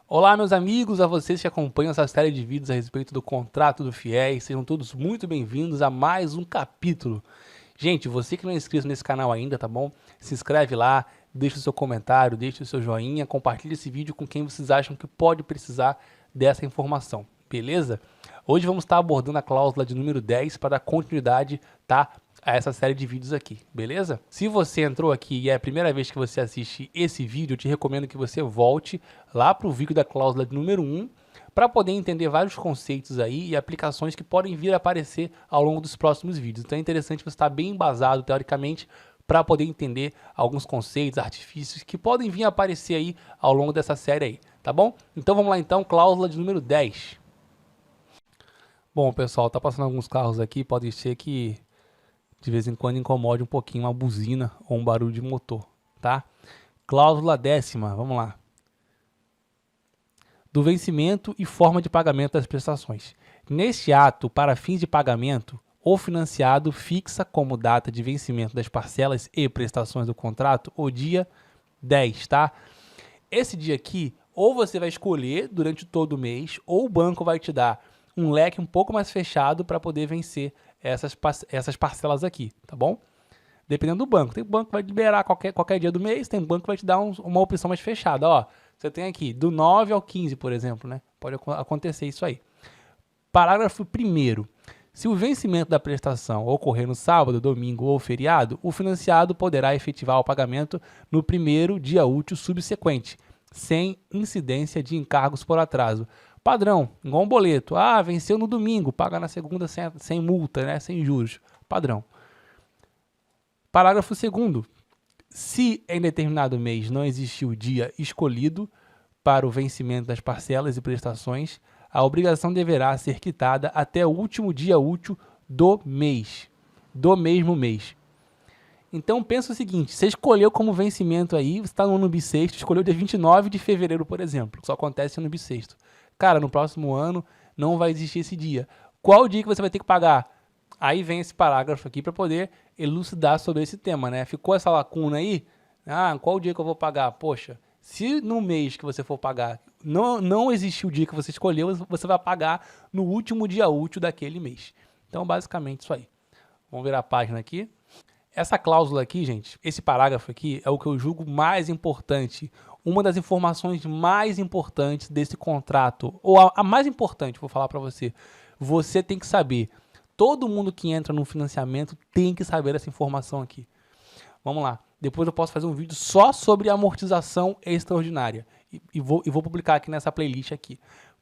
Olá, meus amigos, a vocês que acompanham essa série de vídeos a respeito do contrato do FIES, sejam todos muito bem-vindos a mais um capítulo. Gente, você que não é inscrito nesse canal ainda, tá bom? Se inscreve lá, deixa o seu comentário, deixa o seu joinha, compartilha esse vídeo com quem vocês acham que pode precisar dessa informação, beleza? Hoje vamos estar abordando a cláusula de número 10 para dar continuidade, tá? A essa série de vídeos aqui, beleza? Se você entrou aqui e é a primeira vez que você assiste esse vídeo, eu te recomendo que você volte lá para o vídeo da cláusula de número 1 para poder entender vários conceitos aí e aplicações que podem vir a aparecer ao longo dos próximos vídeos. Então é interessante você estar bem embasado teoricamente para poder entender alguns conceitos, artifícios que podem vir a aparecer aí ao longo dessa série aí, tá bom? Então vamos lá então, cláusula de número 10. Bom, pessoal, tá passando alguns carros aqui, pode ser que de vez em quando incomode um pouquinho uma buzina ou um barulho de motor, tá? Cláusula 10ª, vamos lá. Do vencimento e forma de pagamento das prestações. Neste ato, para fins de pagamento, o financiado fixa como data de vencimento das parcelas e prestações do contrato o dia 10, tá? Esse dia aqui, ou você vai escolher durante todo o mês, ou o banco vai te dar um leque um pouco mais fechado para poder vencer essas parcelas aqui, tá bom? Dependendo do banco. Tem banco que vai liberar qualquer dia do mês, tem banco que vai te dar uma opção mais fechada. Ó, você tem aqui do 9 ao 15, por exemplo, né? Pode acontecer isso aí. Parágrafo 1º. Se o vencimento da prestação ocorrer no sábado, domingo ou feriado, o financiado poderá efetivar o pagamento no primeiro dia útil subsequente, sem incidência de encargos por atraso. Padrão, igual um boleto. Ah, venceu no domingo, paga na segunda sem multa, né? Sem juros. Padrão. Parágrafo 2º. Se em determinado mês não existir o dia escolhido para o vencimento das parcelas e prestações, a obrigação deverá ser quitada até o último dia útil do mês, do mesmo mês. Então pensa o seguinte, você escolheu como vencimento aí, você está no ano bissexto, escolheu dia 29 de fevereiro, por exemplo, que só acontece no bissexto. Cara, no próximo ano não vai existir esse dia. Qual o dia que você vai ter que pagar? Aí vem esse parágrafo aqui para poder elucidar sobre esse tema, né? Ficou essa lacuna aí? Ah, qual o dia que eu vou pagar? Poxa, se no mês que você for pagar não existiu o dia que você escolheu, você vai pagar no último dia útil daquele mês. Então, basicamente isso aí. Vamos virar a página aqui. Essa cláusula aqui, gente, esse parágrafo aqui é o que eu julgo mais importante, uma das informações mais importantes desse contrato, ou a mais importante, vou falar para você. Você tem que saber, todo mundo que entra no financiamento tem que saber essa informação aqui. Vamos lá, depois eu posso fazer um vídeo só sobre amortização extraordinária e vou publicar aqui nessa playlist aqui.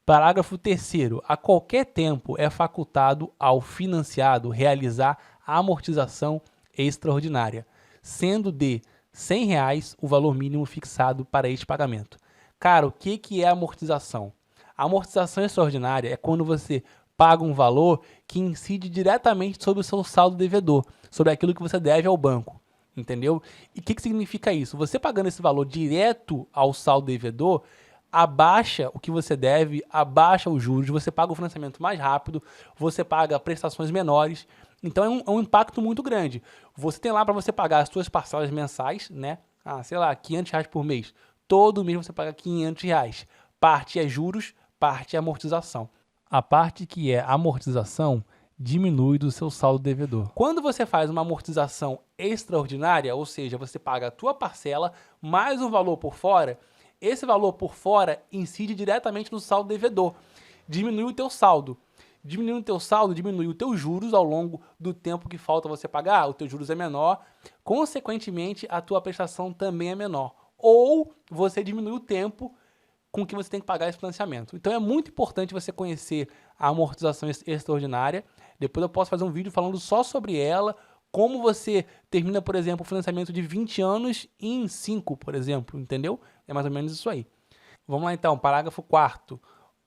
Parágrafo 3º. A qualquer tempo é facultado ao financiado realizar a amortização extraordinária, sendo de R$ 100 o valor mínimo fixado para este pagamento. Cara, o que é amortização? A amortização extraordinária é quando você paga um valor que incide diretamente sobre o seu saldo devedor, sobre aquilo que você deve ao banco, entendeu? E o que significa isso? Você pagando esse valor direto ao saldo devedor, abaixa o que você deve, abaixa os juros, você paga o financiamento mais rápido, você paga prestações menores. Então é um impacto muito grande. Você tem lá para você pagar as suas parcelas mensais, né? Ah, sei lá, R$500 por mês. Todo mês você paga R$500. Parte é juros, parte é amortização. A parte que é amortização diminui do seu saldo devedor. Quando você faz uma amortização extraordinária, ou seja, você paga a tua parcela mais um valor por fora, esse valor por fora incide diretamente no saldo devedor. Diminui o teu saldo. Diminuindo o teu saldo, diminui os teus juros ao longo do tempo que falta você pagar, o teu juros é menor, consequentemente a tua prestação também é menor. Ou você diminui o tempo com que você tem que pagar esse financiamento. Então é muito importante você conhecer a amortização extraordinária. Depois eu posso fazer um vídeo falando só sobre ela, como você termina, por exemplo, o financiamento de 20 anos em 5, por exemplo, entendeu? É mais ou menos isso aí. Vamos lá então, parágrafo 4º.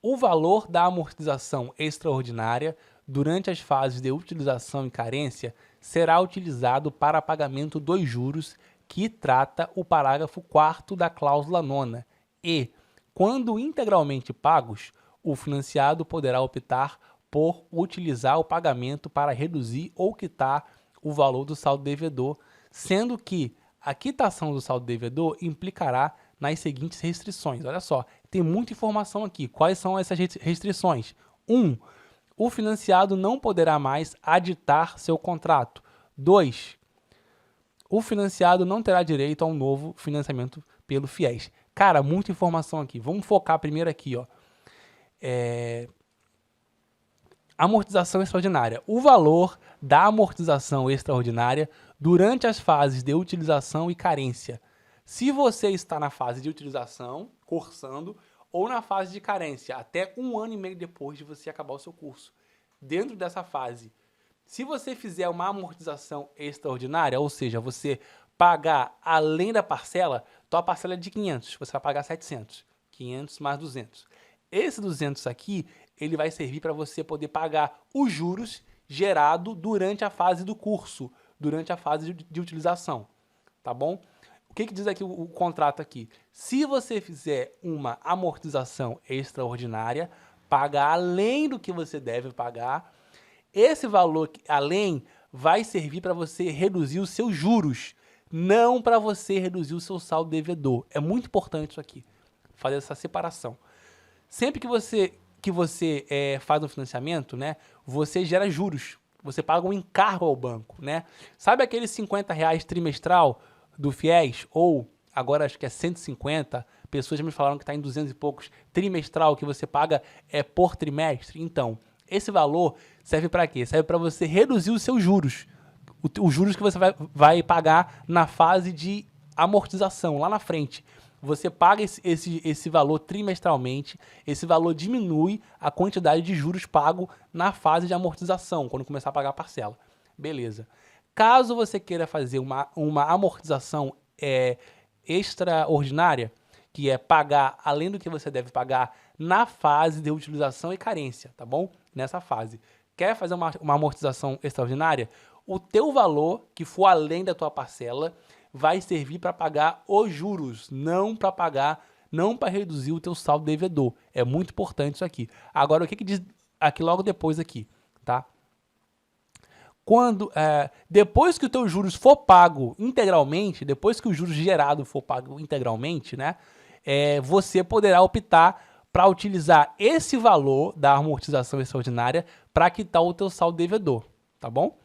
O valor da amortização extraordinária durante as fases de utilização e carência será utilizado para pagamento dos juros que trata o parágrafo 4º da cláusula 9ª e, quando integralmente pagos, o financiado poderá optar por utilizar o pagamento para reduzir ou quitar o valor do saldo devedor, sendo que a quitação do saldo devedor implicará nas seguintes restrições. Olha só, tem muita informação aqui. Quais são essas restrições? 1. O financiado não poderá mais aditar seu contrato. 2. O financiado não terá direito a um novo financiamento pelo FIES. Cara, muita informação aqui. Vamos focar primeiro aqui, ó. Amortização extraordinária. O valor da amortização extraordinária durante as fases de utilização e carência. Se você está na fase de utilização, cursando, ou na fase de carência, até 1 ano e meio depois de você acabar o seu curso. Dentro dessa fase, se você fizer uma amortização extraordinária, ou seja, você pagar além da parcela, tua parcela é de 500, você vai pagar 700. 500 mais 200. Esse 200 aqui, ele vai servir para você poder pagar os juros gerado durante a fase do curso, durante a fase de utilização, tá bom? O que diz aqui o contrato aqui? Se você fizer uma amortização extraordinária, paga além do que você deve pagar, esse valor além vai servir para você reduzir os seus juros, não para você reduzir o seu saldo devedor. É muito importante isso aqui, fazer essa separação. Sempre que você faz um financiamento, né, você gera juros, você paga um encargo ao banco, né? Sabe aqueles R$50 trimestral do FIES, ou agora acho que é 150, pessoas já me falaram que está em 200 e poucos, trimestral que você paga por trimestre? Então, esse valor serve para quê? Serve para você reduzir os seus juros, os juros que você vai pagar na fase de amortização, lá na frente. Você paga esse valor trimestralmente, esse valor diminui a quantidade de juros pago na fase de amortização, quando começar a pagar a parcela. Beleza. Caso você queira fazer uma amortização extraordinária, que é pagar além do que você deve pagar na fase de utilização e carência, tá bom? Nessa fase. Quer fazer uma amortização extraordinária? O teu valor, que for além da tua parcela, vai servir para pagar os juros, não para reduzir o teu saldo devedor. É muito importante isso aqui. Agora, o que diz aqui logo depois aqui, tá? Depois que o teu juros for pago integralmente, depois que o juros gerado for pago integralmente, né, você poderá optar para utilizar esse valor da amortização extraordinária para quitar o teu saldo devedor, tá bom?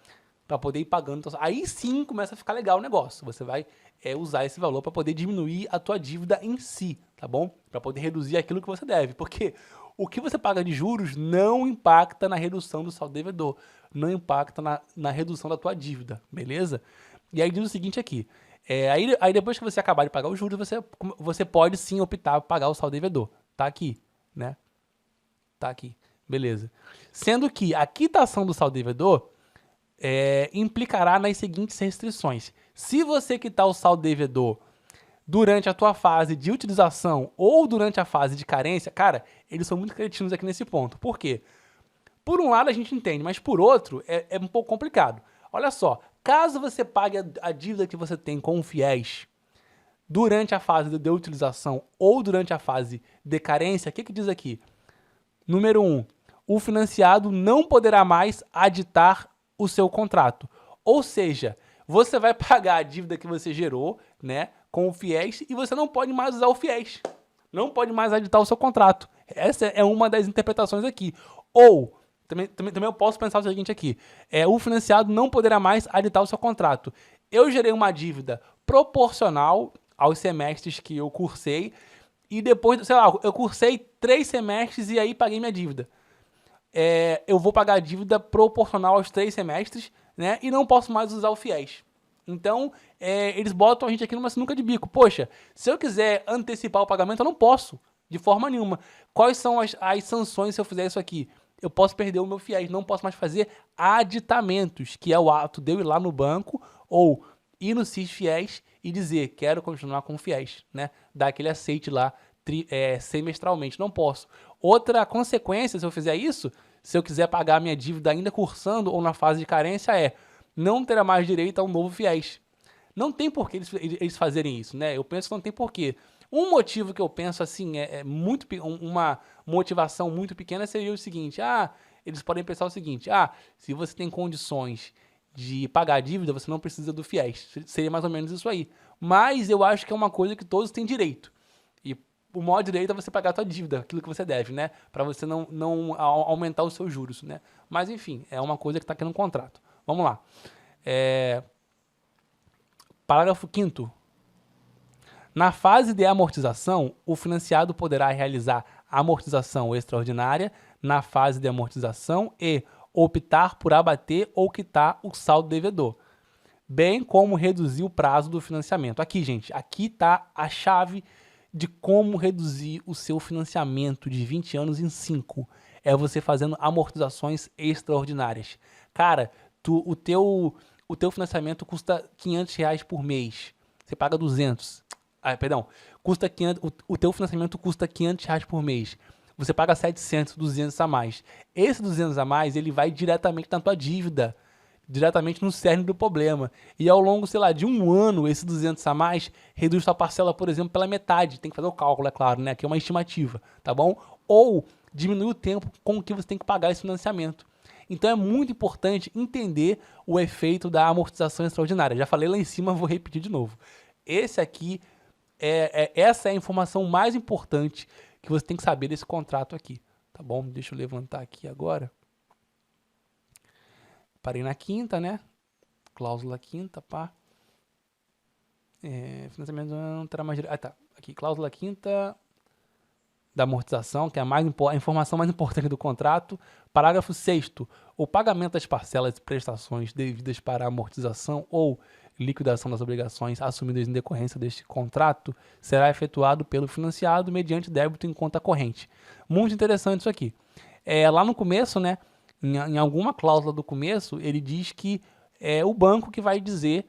Para poder ir pagando. Aí sim começa a ficar legal o negócio. Você vai usar esse valor para poder diminuir a tua dívida em si, tá bom? Para poder reduzir aquilo que você deve. Porque o que você paga de juros não impacta na redução do saldo devedor. Não impacta na redução da tua dívida, beleza? E aí diz o seguinte aqui. Aí depois que você acabar de pagar os juros, você pode sim optar por pagar o saldo devedor. Tá aqui, né? Tá aqui. Beleza. Sendo que a quitação do saldo devedor implicará nas seguintes restrições. Se você quitar o saldo devedor durante a tua fase de utilização ou durante a fase de carência, cara, eles são muito cretinos aqui nesse ponto. Por quê? Por um lado a gente entende, mas por outro é um pouco complicado. Olha só, caso você pague a dívida que você tem com o FIES durante a fase de utilização ou durante a fase de carência, o que diz aqui? Número 1, o financiado não poderá mais aditar o seu contrato. Ou seja, você vai pagar a dívida que você gerou, né, com o FIES e você não pode mais usar o FIES. Não pode mais aditar o seu contrato. Essa é uma das interpretações aqui. Ou, também eu posso pensar o seguinte aqui, o financiado não poderá mais aditar o seu contrato. Eu gerei uma dívida proporcional aos semestres que eu cursei e depois, sei lá, eu cursei 3 semestres e aí paguei minha dívida. Eu vou pagar a dívida proporcional aos 3 semestres, né? E não posso mais usar o FIES. Então, eles botam a gente aqui numa sinuca de bico. Poxa, se eu quiser antecipar o pagamento, eu não posso, de forma nenhuma. Quais são as sanções se eu fizer isso aqui? Eu posso perder o meu FIES, não posso mais fazer aditamentos, que é o ato de eu ir lá no banco ou ir no CIS-FIES e dizer, quero continuar com o FIES, né? Dar aquele aceite lá semestralmente, não posso. Outra consequência, se eu fizer isso, se eu quiser pagar a minha dívida ainda cursando ou na fase de carência, não terá mais direito a um novo FIES. Não tem por que eles fazerem isso, né? Eu penso que não tem porquê. Um motivo que eu penso assim, uma motivação muito pequena seria o seguinte, eles podem pensar o seguinte, se você tem condições de pagar a dívida, você não precisa do FIES. Seria mais ou menos isso aí. Mas eu acho que é uma coisa que todos têm direito. o maior direito é você pagar a tua dívida, aquilo que você deve, né? Para você não aumentar os seus juros, né? Mas, enfim, é uma coisa que está aqui no contrato. Vamos lá. Parágrafo 5º. Na fase de amortização, o financiado poderá realizar amortização extraordinária na fase de amortização e optar por abater ou quitar o saldo devedor, bem como reduzir o prazo do financiamento. Aqui, gente, aqui está a chave de como reduzir o seu financiamento de 20 anos em 5. É você fazendo amortizações extraordinárias. Cara, o teu financiamento custa R$ 500 por mês. Você paga 200. Custa 500, o teu financiamento custa R$ 500 por mês. Você paga 700, 200 a mais. Esse 200 a mais, ele vai diretamente na tua dívida, diretamente no cerne do problema. E ao longo, sei lá, de um ano, esse 200 a mais reduz sua parcela, por exemplo, pela metade. Tem que fazer o cálculo, é claro, né? Aqui é uma estimativa, tá bom? Ou diminui o tempo com que você tem que pagar esse financiamento. Então é muito importante entender o efeito da amortização extraordinária. Já falei lá em cima, vou repetir de novo. Essa é a informação mais importante que você tem que saber desse contrato aqui, tá bom? Deixa eu levantar aqui agora. Parei na 5ª, né? Cláusula 5ª, pá. Financiamento não terá mais... tá. Aqui, cláusula 5ª da amortização, que é a informação mais importante do contrato. Parágrafo 6º. O pagamento das parcelas e prestações devidas para a amortização ou liquidação das obrigações assumidas em decorrência deste contrato será efetuado pelo financiado mediante débito em conta corrente. Muito interessante isso aqui. Lá no começo, né, em alguma cláusula do começo, ele diz que é o banco que vai dizer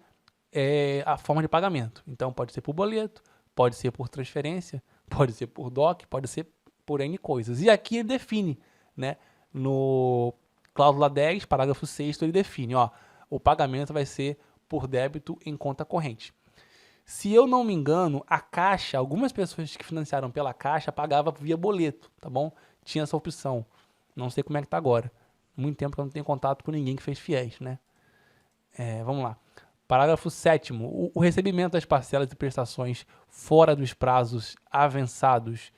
a forma de pagamento. Então, pode ser por boleto, pode ser por transferência, pode ser por DOC, pode ser por N coisas. E aqui ele define, né, no cláusula 10, parágrafo 6º, ele define, ó, o pagamento vai ser por débito em conta corrente. Se eu não me engano, a Caixa, algumas pessoas que financiaram pela Caixa pagavam via boleto, tá bom? Tinha essa opção. Não sei como é que tá agora. Muito tempo que eu não tenho contato com ninguém que fez fiéis, né? Vamos lá. Parágrafo 7º. O recebimento das parcelas e prestações fora dos prazos avançados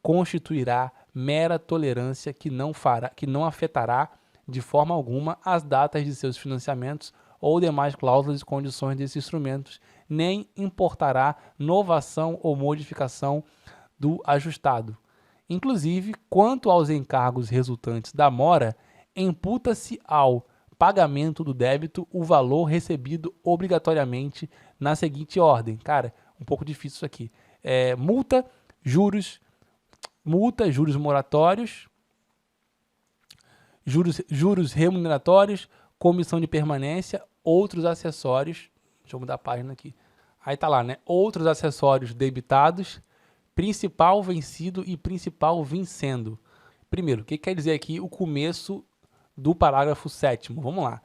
constituirá mera tolerância que não afetará de forma alguma as datas de seus financiamentos ou demais cláusulas e condições desses instrumentos, nem importará novação ou modificação do ajustado. Inclusive, quanto aos encargos resultantes da mora, imputa-se ao pagamento do débito o valor recebido obrigatoriamente na seguinte ordem. Cara, um pouco difícil isso aqui. Multa, juros moratórios, juros remuneratórios, comissão de permanência, outros acessórios. Deixa eu mudar a página aqui. Aí tá lá, né? Outros acessórios debitados, principal vencido e principal vencendo. Primeiro, o que quer dizer aqui o começo do parágrafo 7º? Vamos lá.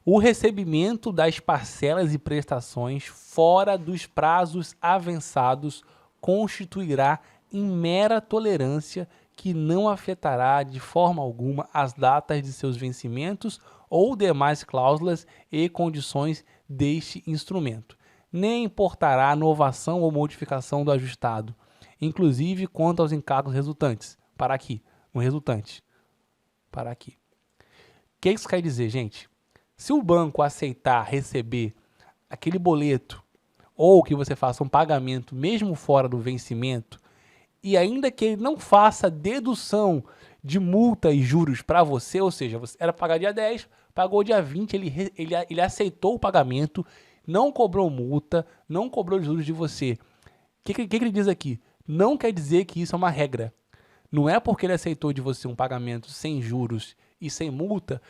O recebimento das parcelas e prestações fora dos prazos avançados constituirá em mera tolerância que não afetará de forma alguma as datas de seus vencimentos ou demais cláusulas e condições deste instrumento, nem importará novação ou modificação do ajustado, inclusive quanto aos encargos resultantes. Para aqui, no resultante. Para aqui. O que isso quer dizer, gente? Se o banco aceitar receber aquele boleto ou que você faça um pagamento mesmo fora do vencimento, e ainda que ele não faça dedução de multa e juros para você, ou seja, você era pagar dia 10, pagou dia 20, ele aceitou o pagamento, não cobrou multa, não cobrou juros de você. O que ele diz aqui? Não quer dizer que isso é uma regra. Não é porque ele aceitou de você um pagamento sem juros e sem multa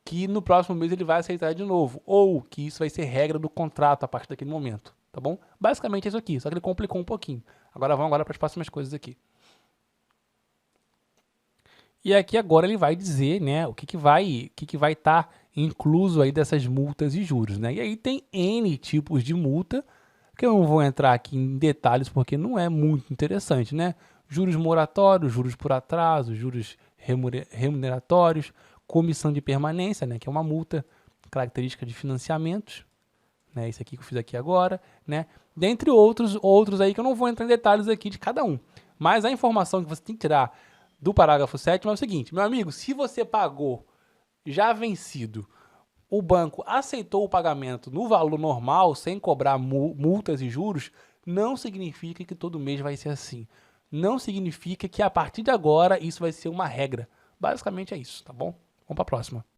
que no próximo mês ele vai aceitar de novo, ou que isso vai ser regra do contrato a partir daquele momento, tá bom? Basicamente é isso aqui, só que ele complicou um pouquinho. Agora vamos para as próximas coisas aqui. E aqui agora ele vai dizer, né, o que vai estar incluso aí dessas multas e juros, né? E aí tem N tipos de multa, que eu não vou entrar aqui em detalhes porque não é muito interessante, né? Juros moratórios, juros por atraso, juros remuneratórios, comissão de permanência, né, que é uma multa característica de financiamentos, né, isso aqui que eu fiz aqui agora, né? Dentre outros aí que eu não vou entrar em detalhes aqui de cada um. Mas a informação que você tem que tirar do parágrafo 7º é o seguinte, meu amigo, se você pagou já vencido, o banco aceitou o pagamento no valor normal, sem cobrar multas e juros, não significa que todo mês vai ser assim. Não significa que a partir de agora isso vai ser uma regra. Basicamente é isso, tá bom? Vamos para a próxima.